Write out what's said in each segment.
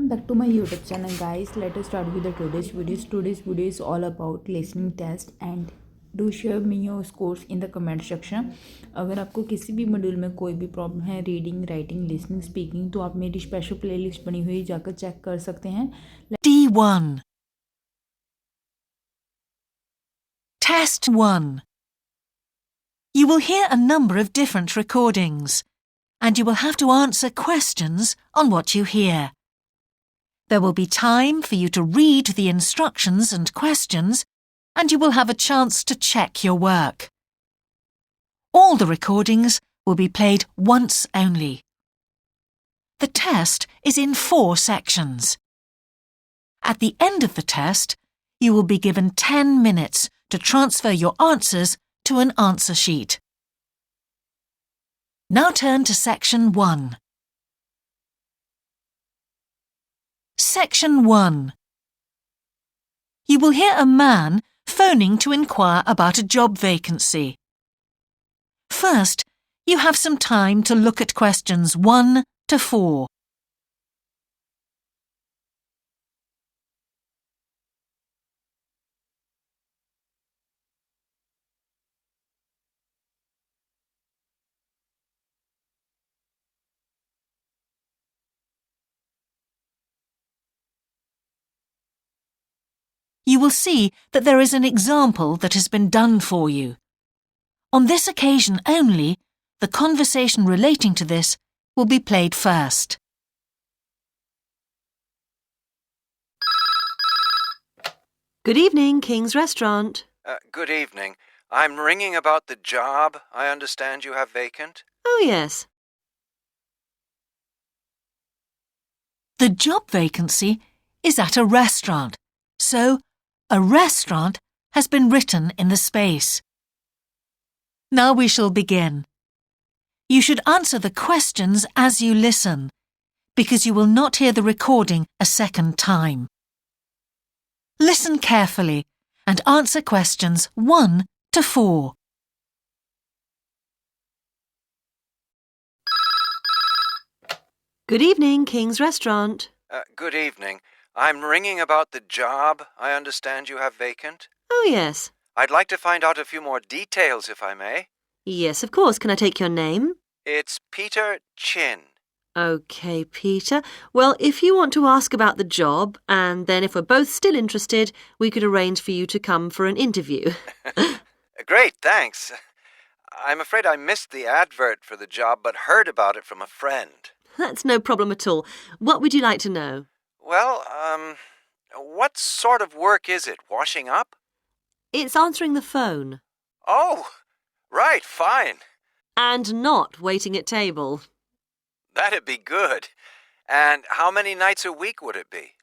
Welcome back to my YouTube channel, guys. Let us start with the today's videos. Today's video is all about listening test and do share me your scores in the comment section. अगर आपको किसी भी module में कोई भी problem है reading, writing, listening, speaking, तो आप मेरी स्पेशल प्लेलिस्ट बनी हुई जाकर चेक कर सकते हैं. D1 Test 1. You will hear a number of different recordings, and you will have to answer questions on what you hear. There will be time for you to read the instructions and questions, and you will have a chance to check your work. All the recordings will be played once only. The test is in 4 sections. At the end of the test, you will be given 10 minutes to transfer your answers to an answer sheet. Now turn to Section 1. Section 1. You will hear a man phoning to inquire about a job vacancy. First, you have some time to look at questions 1 to 4. You will see that there is an example that has been done for you. On this occasion only, the conversation relating to this will be played first. Good evening, King's Restaurant. Good evening. I'm ringing about the job I understand you have vacant. Oh, yes. The job vacancy is at a restaurant, so a restaurant has been written in the space. Now we shall begin. You should answer the questions as you listen, because you will not hear the recording a second time. Listen carefully and answer questions 1 to 4. Good evening, King's Restaurant. Good evening. I'm ringing about the job I understand you have vacant. Oh, yes. I'd like to find out a few more details, if I may. Yes, of course. Can I take your name? It's Peter Chin. OK, Peter. Well, if you want to ask about the job, and then if we're both still interested, we could arrange for you to come for an interview. Great, thanks. I'm afraid I missed the advert for the job, but heard about it from a friend. That's no problem at all. What would you like to know? Well, what sort of work is it? Washing up? It's answering the phone. Oh, right, fine. And not waiting at table. That'd be good. And how many nights a week would it be?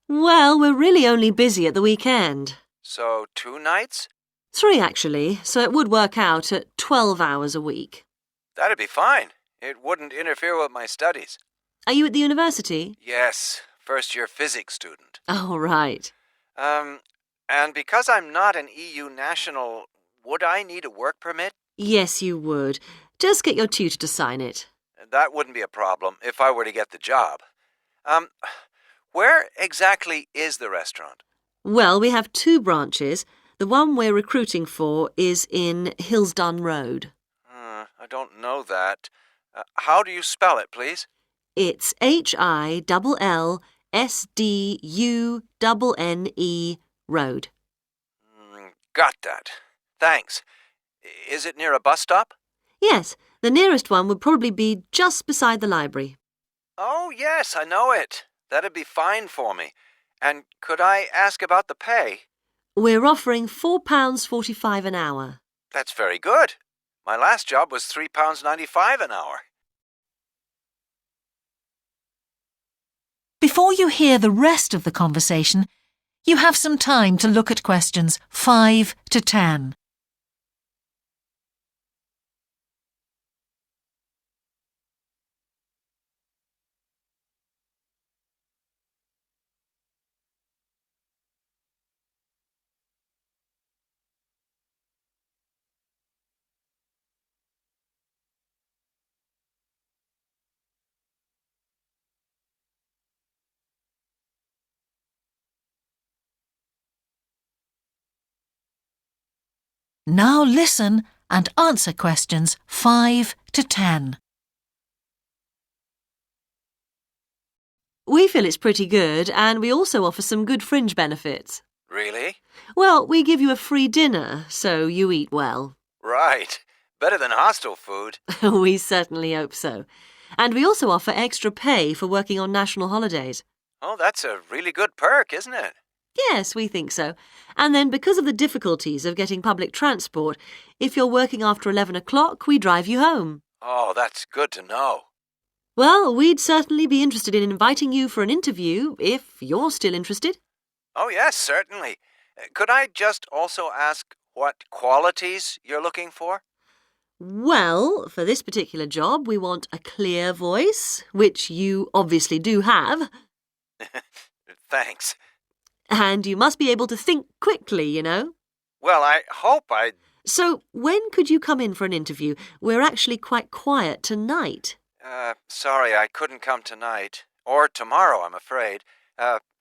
Well, we're really only busy at the weekend. So 2 nights? 3, actually, so it would work out at 12 hours a week. That'd be fine. It wouldn't interfere with my studies. Are you at the university? Yes, first-year physics student. Oh, right. And because I'm not an EU national, would I need a work permit? Yes, you would. Just get your tutor to sign it. That wouldn't be a problem if I were to get the job. Where exactly is the restaurant? Well, we have 2 branches. The one we're recruiting for is in Hillsdon Road. I don't know that. How do you spell it, please? It's HILLSDUNNE Road. Got that. Thanks. Is it near a bus stop? Yes, the nearest one would probably be just beside the library. Oh, yes, I know it. That'd be fine for me. And could I ask about the pay? We're offering £4.45 an hour. That's very good. My last job was £3.95 an hour. Before you hear the rest of the conversation, you have some time to look at questions 5 to 10. Now listen and answer questions 5 to 10. We feel it's pretty good, and we also offer some good fringe benefits. Really? Well, we give you a free dinner, so you eat well. Right. Better than hostel food. We certainly hope so. And we also offer extra pay for working on national holidays. Oh, that's a really good perk, isn't it? Yes, we think so. And then because of the difficulties of getting public transport, if you're working after 11 o'clock, we drive you home. Oh, that's good to know. Well, we'd certainly be interested in inviting you for an interview if you're still interested. Oh, yes, certainly. Could I just also ask what qualities you're looking for? Well, for this particular job, we want a clear voice, which you obviously do have. Thanks. And you must be able to think quickly, you know. Well, I hope I... So, when could you come in for an interview? We're actually quite quiet tonight. Sorry, I couldn't come tonight. Or tomorrow, I'm afraid.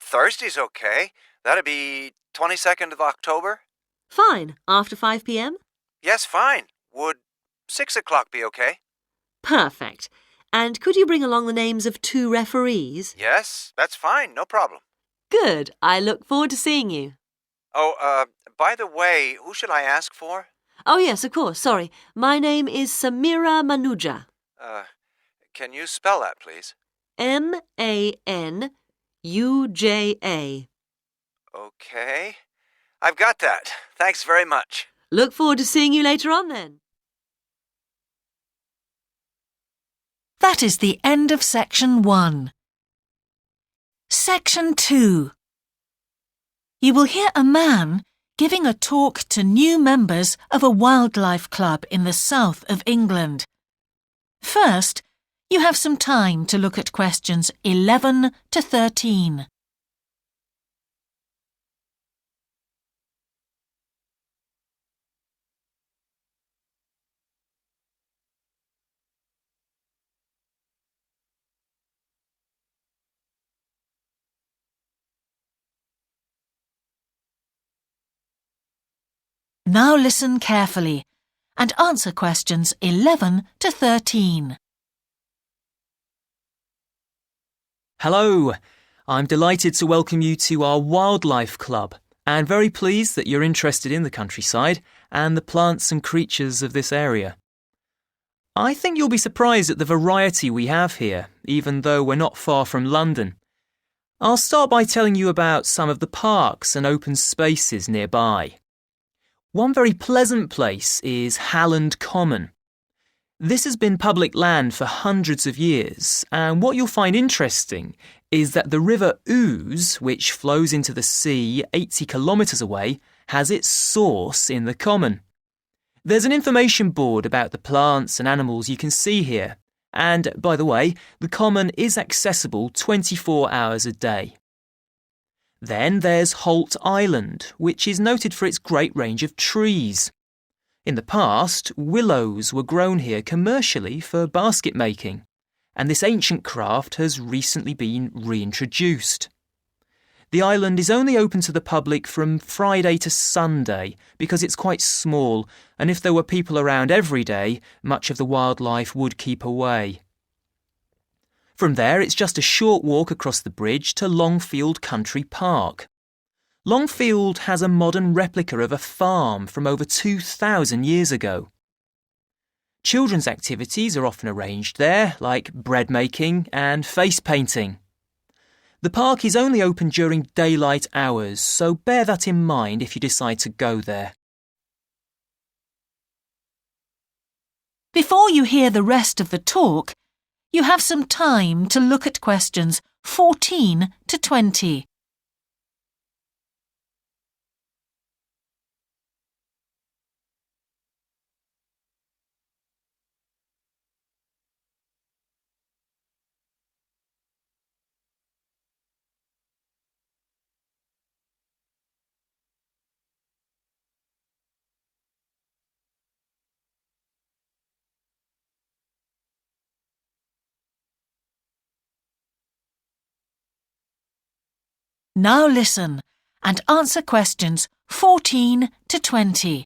Thursday's okay. That'd be 22nd of October? Fine. After 5 p.m.? Yes, fine. Would 6 o'clock be okay? Perfect. And could you bring along the names of 2 referees? Yes, that's fine. No problem. Good. I look forward to seeing you. Oh, by the way, who should I ask for? Oh, yes, of course. Sorry. My name is Samira Manuja. Can you spell that, please? Manuja. Okay. I've got that. Thanks very much. Look forward to seeing you later on then. That is the end of Section 1. Section 2. You will hear a man giving a talk to new members of a wildlife club in the south of England. First, you have some time to look at questions 11 to 13. Now listen carefully and answer questions 11 to 13. Hello, I'm delighted to welcome you to our wildlife club and very pleased that you're interested in the countryside and the plants and creatures of this area. I think you'll be surprised at the variety we have here, even though we're not far from London. I'll start by telling you about some of the parks and open spaces nearby. One very pleasant place is Halland Common. This has been public land for hundreds of years, and what you'll find interesting is that the River Ouse, which flows into the sea 80 kilometres away, has its source in the common. There's an information board about the plants and animals you can see here, and, by the way, the common is accessible 24 hours a day. Then there's Holt Island, which is noted for its great range of trees. In the past, willows were grown here commercially for basket making, and this ancient craft has recently been reintroduced. The island is only open to the public from Friday to Sunday because it's quite small, and if there were people around every day, much of the wildlife would keep away. From there, it's just a short walk across the bridge to Longfield Country Park. Longfield has a modern replica of a farm from over 2,000 years ago. Children's activities are often arranged there, like bread making and face painting. The park is only open during daylight hours, so bear that in mind if you decide to go there. Before you hear the rest of the talk, you have some time to look at questions 14 to 20. Now listen and answer questions 14 to 20.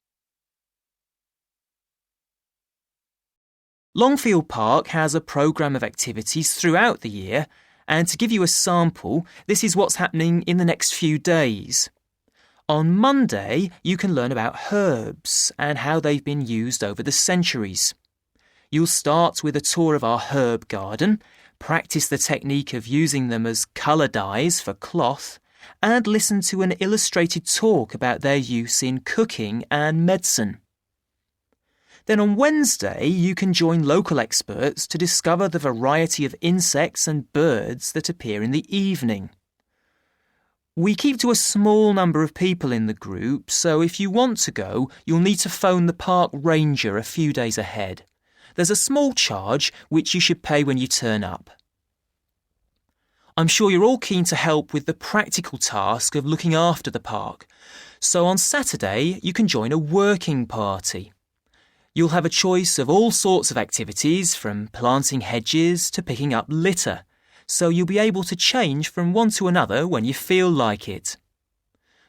Longfield Park has a programme of activities throughout the year, and to give you a sample, this is what's happening in the next few days. On Monday, you can learn about herbs and how they've been used over the centuries. You'll start with a tour of our herb garden, practice the technique of using them as colour dyes for cloth, and listen to an illustrated talk about their use in cooking and medicine. Then on Wednesday, you can join local experts to discover the variety of insects and birds that appear in the evening. We keep to a small number of people in the group, so if you want to go, you'll need to phone the park ranger a few days ahead. There's a small charge which you should pay when you turn up. I'm sure you're all keen to help with the practical task of looking after the park, so on Saturday you can join a working party. You'll have a choice of all sorts of activities, from planting hedges to picking up litter, so you'll be able to change from one to another when you feel like it.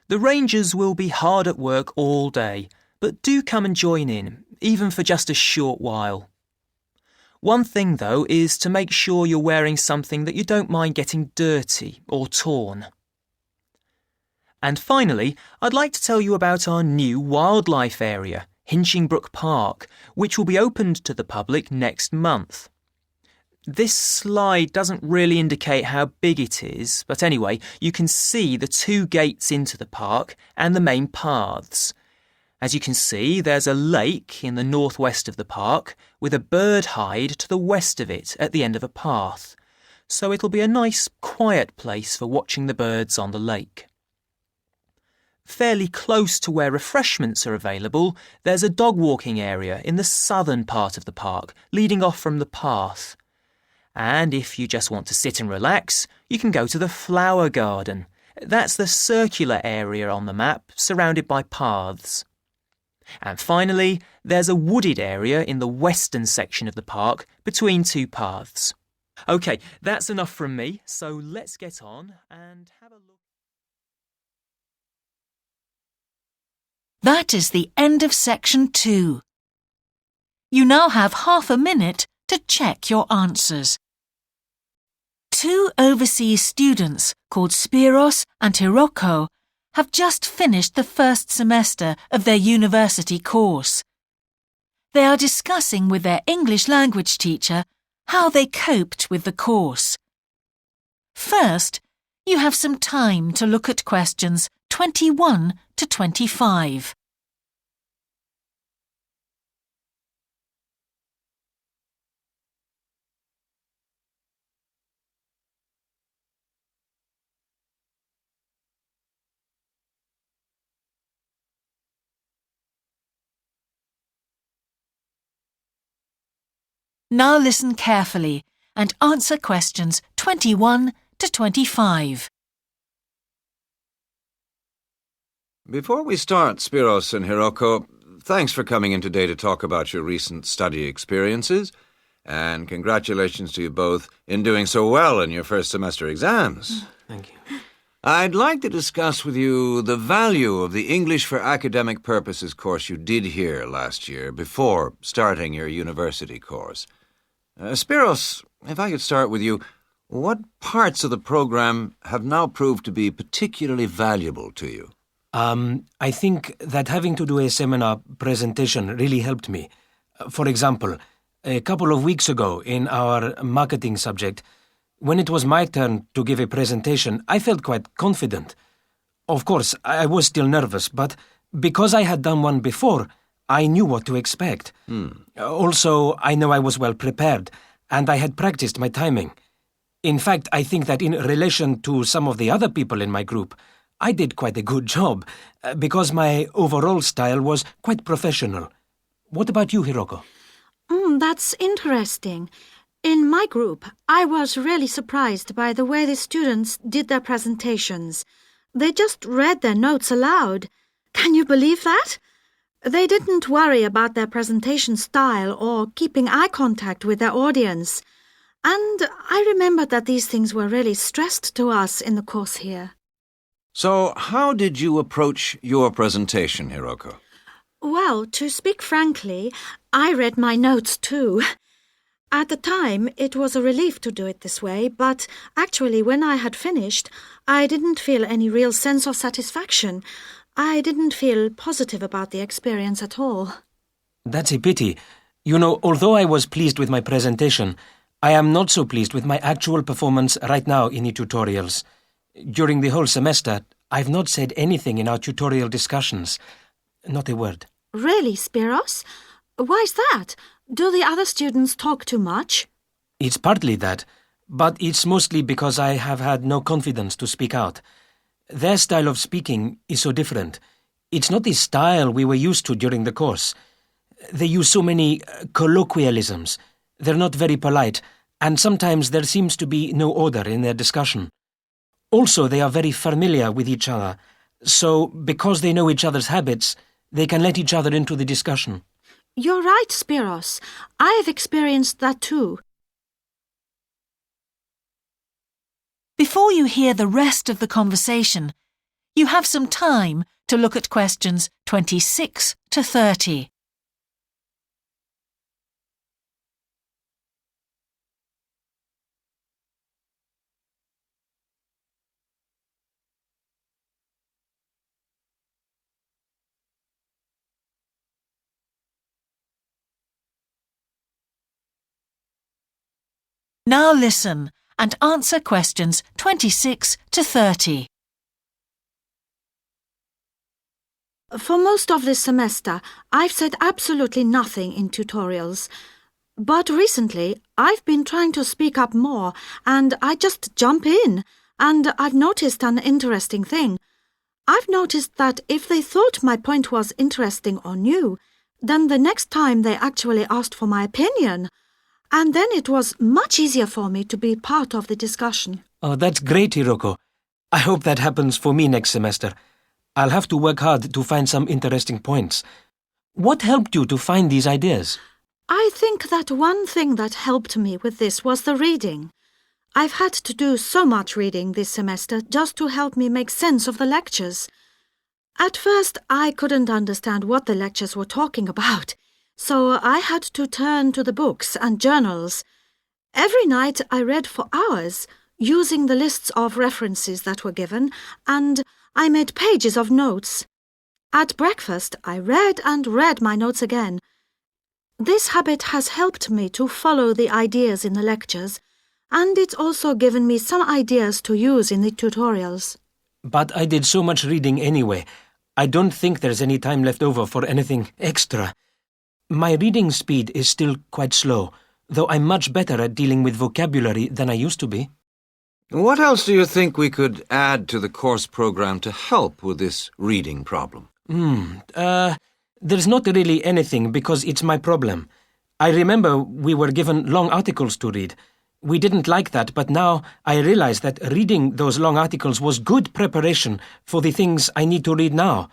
The rangers will be hard at work all day, but do come and join in, even for just a short while. One thing, though, is to make sure you're wearing something that you don't mind getting dirty or torn. And finally, I'd like to tell you about our new wildlife area, Hinchingbrook Park, which will be opened to the public next month. This slide doesn't really indicate how big it is, but anyway, you can see the 2 gates into the park and the main paths. As you can see, there's a lake in the northwest of the park with a bird hide to the west of it at the end of a path, so it'll be a nice, quiet place for watching the birds on the lake. Fairly close to where refreshments are available, there's a dog walking area in the southern part of the park, leading off from the path. And if you just want to sit and relax, you can go to the flower garden. That's the circular area on the map, surrounded by paths. And finally, there's a wooded area in the western section of the park, between 2 paths. OK, that's enough from me, so let's get on and have a look. That is the end of section 2. You now have half a minute to check your answers. 2 overseas students called Spiros and Hiroko have just finished the first semester of their university course. They are discussing with their English language teacher how they coped with the course. First, you have some time to look at questions 21 to 25. Now listen carefully and answer questions 21 to 25. Before we start, Spiros and Hiroko, thanks for coming in today to talk about your recent study experiences, and congratulations to you both in doing so well in your first semester exams. Thank you. I'd like to discuss with you the value of the English for Academic Purposes course you did here last year before starting your university course. Spiros, if I could start with you, what parts of the program have now proved to be particularly valuable to you? I think that having to do a seminar presentation really helped me. For example, a couple of weeks ago in our marketing subject, when it was my turn to give a presentation, I felt quite confident. Of course, I was still nervous, but because I had done one before, I knew what to expect. Also, I know I was well prepared, and I had practiced my timing. In fact, I think that in relation to some of the other people in my group, I did quite a good job, because my overall style was quite professional. What about you, Hiroko? That's interesting. In my group, I was really surprised by the way the students did their presentations. They just read their notes aloud. Can you believe that? They didn't worry about their presentation style or keeping eye contact with their audience. And I remember that these things were really stressed to us in the course here. So, how did you approach your presentation, Hiroko? Well, to speak frankly, I read my notes too. At the time, it was a relief to do it this way, but actually, when I had finished, I didn't feel any real sense of satisfaction. I didn't feel positive about the experience at all. That's a pity. You know, although I was pleased with my presentation, I am not so pleased with my actual performance right now in the tutorials. During the whole semester, I've not said anything in our tutorial discussions. Not a word. Really, Spiros? Why's that? Do the other students talk too much? It's partly that, but it's mostly because I have had no confidence to speak out. Their style of speaking is so different. It's not the style we were used to during the course. They use so many colloquialisms. They're not very polite, and sometimes there seems to be no order in their discussion. Also, they are very familiar with each other, so because they know each other's habits, they can let each other into the discussion. You're right, Spiros. I have experienced that too. Before you hear the rest of the conversation, you have some time to look at questions 26 to 30. Now listen and answer questions 26 to 30. For most of this semester, I've said absolutely nothing in tutorials. But recently, I've been trying to speak up more, and I just jump in, and I've noticed an interesting thing. I've noticed that if they thought my point was interesting or new, then the next time they actually asked for my opinion. And then it was much easier for me to be part of the discussion. Oh, that's great, Hiroko. I hope that happens for me next semester. I'll have to work hard to find some interesting points. What helped you to find these ideas? I think that one thing that helped me with this was the reading. I've had to do so much reading this semester just to help me make sense of the lectures. At first, I couldn't understand what the lectures were talking about, so I had to turn to the books and journals. Every night I read for hours, using the lists of references that were given, and I made pages of notes. At breakfast, I read and read my notes again. This habit has helped me to follow the ideas in the lectures, and it's also given me some ideas to use in the tutorials. But I did so much reading anyway. I don't think there's any time left over for anything extra. My reading speed is still quite slow, though I'm much better at dealing with vocabulary than I used to be. What else do you think we could add to the course program to help with this reading problem? There's not really anything because it's my problem. I remember we were given long articles to read. We didn't like that, but now I realize that reading those long articles was good preparation for the things I need to read now.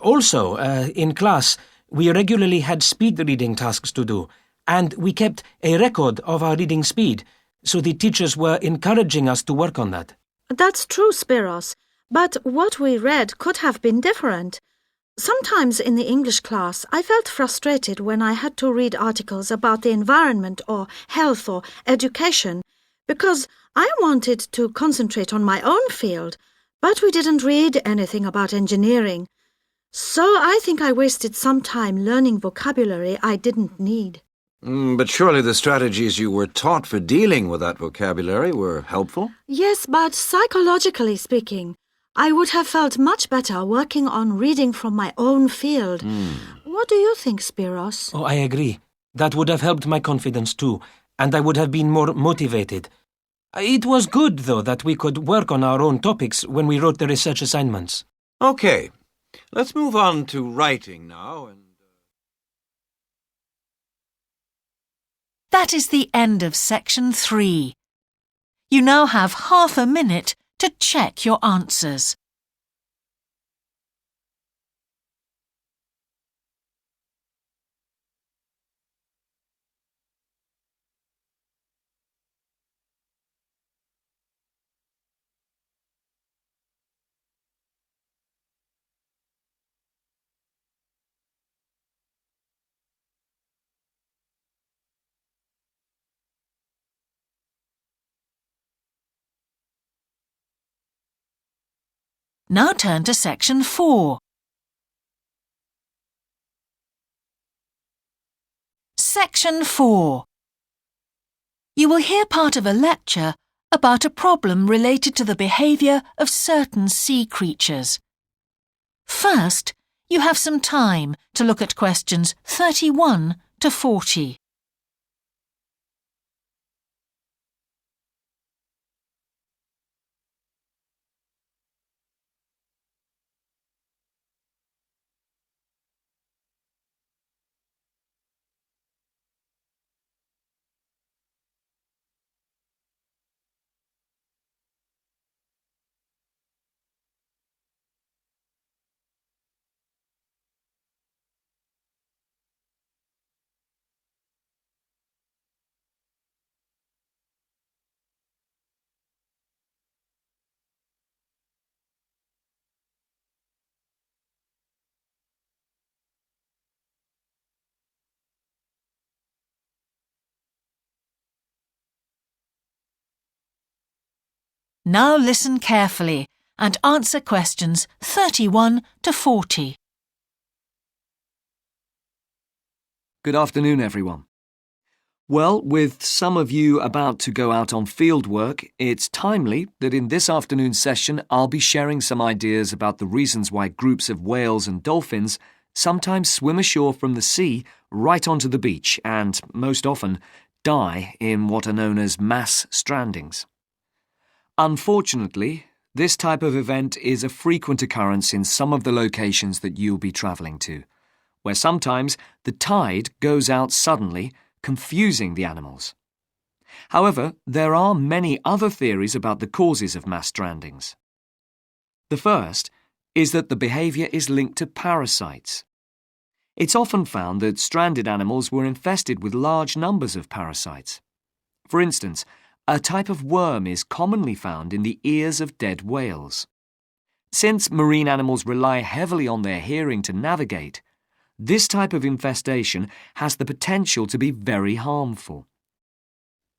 Also, in class, we regularly had speed reading tasks to do, and we kept a record of our reading speed, so the teachers were encouraging us to work on that. That's true, Spiros, but what we read could have been different. Sometimes in the English class, I felt frustrated when I had to read articles about the environment or health or education, because I wanted to concentrate on my own field, but we didn't read anything about engineering. So I think I wasted some time learning vocabulary I didn't need. But surely the strategies you were taught for dealing with that vocabulary were helpful? Yes, but psychologically speaking, I would have felt much better working on reading from my own field. What do you think, Spiros? Oh, I agree. That would have helped my confidence too, and I would have been more motivated. It was good, though, that we could work on our own topics when we wrote the research assignments. Okay, let's move on to writing now. That is the end of section 3. You now have half a minute to check your answers. Now turn to section 4. Section 4. You will hear part of a lecture about a problem related to the behaviour of certain sea creatures. First, you have some time to look at questions 31 to 40. Now listen carefully and answer questions 31 to 40. Good afternoon, everyone. Well, with some of you about to go out on field work, it's timely that in this afternoon's session I'll be sharing some ideas about the reasons why groups of whales and dolphins sometimes swim ashore from the sea right onto the beach and, most often, die in what are known as mass strandings. Unfortunately, this type of event is a frequent occurrence in some of the locations that you'll be travelling to, where sometimes the tide goes out suddenly, confusing the animals. However, there are many other theories about the causes of mass strandings. The first is that the behaviour is linked to parasites. It's often found that stranded animals were infested with large numbers of parasites. For instance, a type of worm is commonly found in the ears of dead whales. Since marine animals rely heavily on their hearing to navigate, this type of infestation has the potential to be very harmful.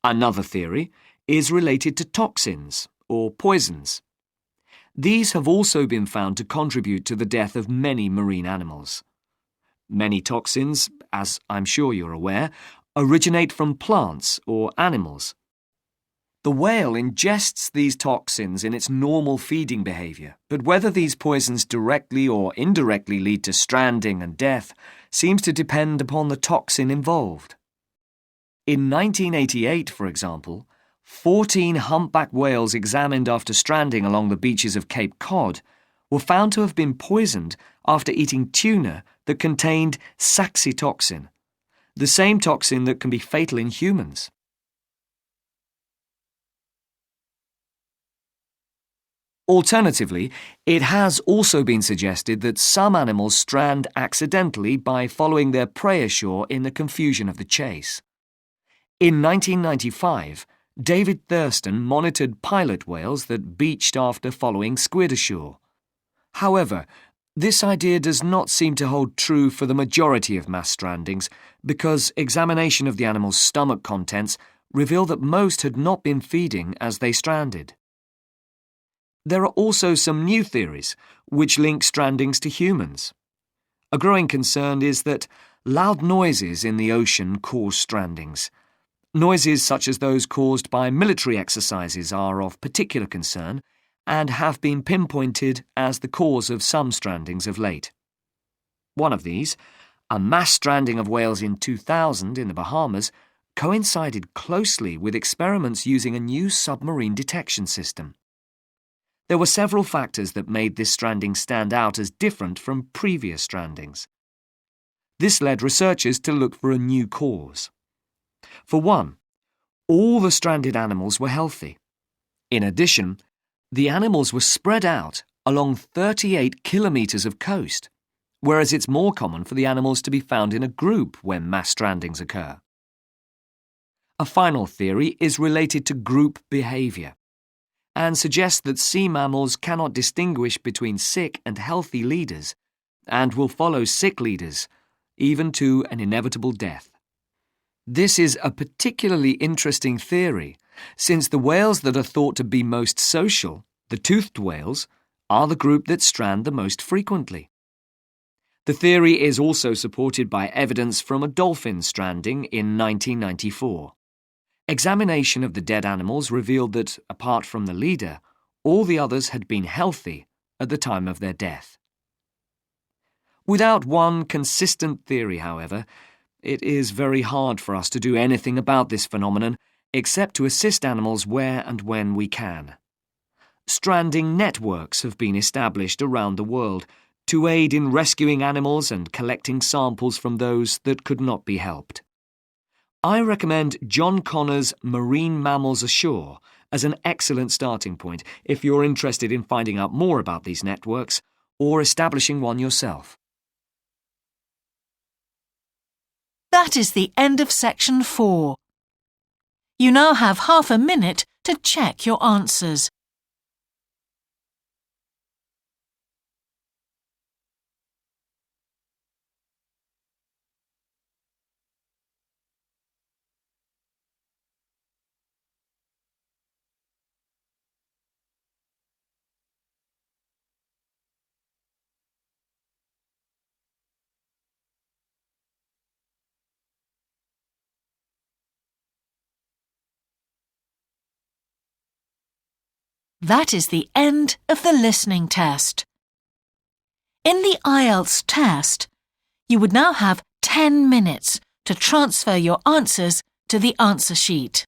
Another theory is related to toxins or poisons. These have also been found to contribute to the death of many marine animals. Many toxins, as I'm sure you're aware, originate from plants or animals. The whale ingests these toxins in its normal feeding behaviour, but whether these poisons directly or indirectly lead to stranding and death seems to depend upon the toxin involved. In 1988, for example, 14 humpback whales examined after stranding along the beaches of Cape Cod were found to have been poisoned after eating tuna that contained saxitoxin, the same toxin that can be fatal in humans. Alternatively, it has also been suggested that some animals strand accidentally by following their prey ashore in the confusion of the chase. In 1995, David Thurston monitored pilot whales that beached after following squid ashore. However, this idea does not seem to hold true for the majority of mass strandings because examination of the animal's stomach contents revealed that most had not been feeding as they stranded. There are also some new theories which link strandings to humans. A growing concern is that loud noises in the ocean cause strandings. Noises such as those caused by military exercises are of particular concern and have been pinpointed as the cause of some strandings of late. One of these, a mass stranding of whales in 2000 in the Bahamas, coincided closely with experiments using a new submarine detection system. There were several factors that made this stranding stand out as different from previous strandings. This led researchers to look for a new cause. For one, all the stranded animals were healthy. In addition, the animals were spread out along 38 kilometres of coast, whereas it's more common for the animals to be found in a group when mass strandings occur. A final theory is related to group behaviour and suggests that sea mammals cannot distinguish between sick and healthy leaders and will follow sick leaders, even to an inevitable death. This is a particularly interesting theory, since the whales that are thought to be most social, the toothed whales, are the group that strand the most frequently. The theory is also supported by evidence from a dolphin stranding in 1994. Examination of the dead animals revealed that, apart from the leader, all the others had been healthy at the time of their death. Without one consistent theory, however, it is very hard for us to do anything about this phenomenon except to assist animals where and when we can. Stranding networks have been established around the world to aid in rescuing animals and collecting samples from those that could not be helped. I recommend John Connor's Marine Mammals Ashore as an excellent starting point if you're interested in finding out more about these networks or establishing one yourself. That is the end of section 4. You now have half a minute to check your answers. That is the end of the listening test. In the IELTS test, you would now have 10 minutes to transfer your answers to the answer sheet.